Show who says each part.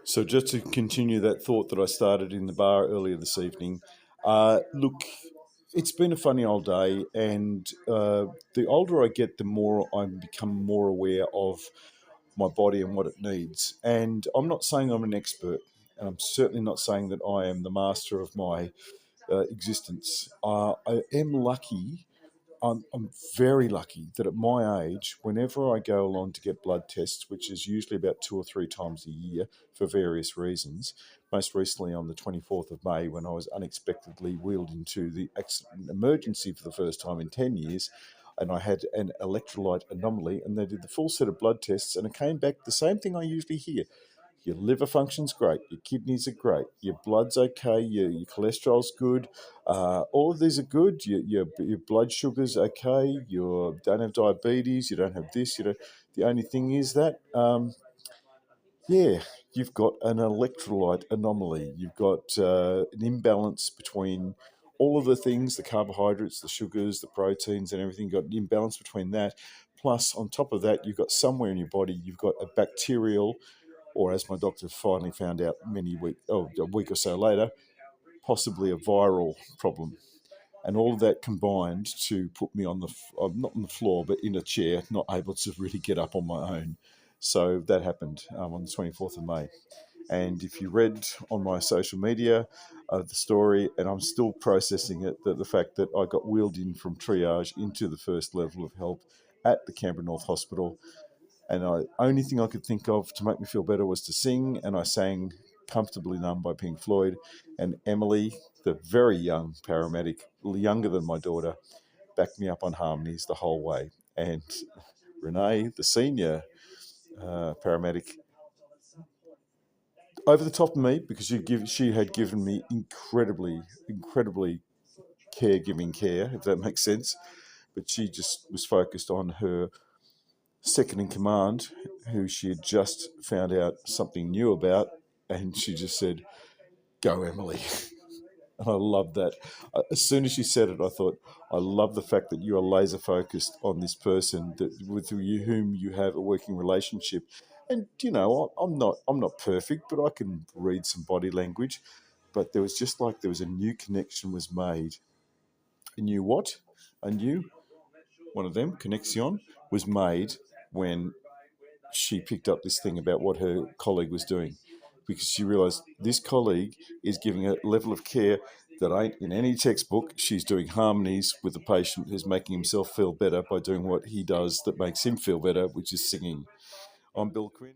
Speaker 1: So just to continue that thought that I started in the bar earlier this evening, look, it's been a funny old day, and the older I get, the more I become more aware of my body and what it needs. And I'm not saying I'm an expert, and I'm certainly not saying that I am the master of my existence. I am lucky. I'm very lucky that at my age, whenever I go along to get blood tests, which is usually about 2 or 3 times a year for various reasons, most recently on the 24th of May when I was unexpectedly wheeled into the accident emergency for the first time in 10 years, and I had an electrolyte anomaly, and they did the full set of blood tests, and it came back the same thing I usually hear. Your liver function's great, your kidneys are great, your blood's okay, your cholesterol's good, all of these are good. Your blood sugar's okay. You don't have diabetes. You don't have this. You know, the only thing is that yeah, you've got an electrolyte anomaly. You've got an imbalance between all of the things, the carbohydrates, the sugars, the proteins, and everything. You've got an imbalance between that. Plus, on top of that, you've got somewhere in your body, you've got a bacterial, or as my doctor finally found out a week or so later, possibly a viral problem. And all of that combined to put me on not on the floor, but in a chair, not able to really get up on my own. So that happened on the 24th of May. And if you read on my social media the story, and I'm still processing it, that the fact that I got wheeled in from triage into the first level of help at the Canberra North Hospital, and the only thing I could think of to make me feel better was to sing, and I sang Comfortably Numb by Pink Floyd. And Emily, the very young paramedic, younger than my daughter, backed me up on harmonies the whole way. And Renee, the senior paramedic, over the top of me because she had given me incredibly caregiving care, if that makes sense. But she just was focused on her second in command, who she had just found out something new about, and she just said, "Go, Emily." And I love that. As soon as she said it, I thought, I love the fact that you are laser focused on this person whom you have a working relationship. And you know, I'm not perfect, but I can read some body language. But there was just like there was a new connection was made. A new what? A new one of them connexion was made when she picked up this thing about what her colleague was doing, because she realised this colleague is giving a level of care that ain't in any textbook. She's doing harmonies with the patient who's making himself feel better by doing what he does that makes him feel better, which is singing. I'm Bill Quinn.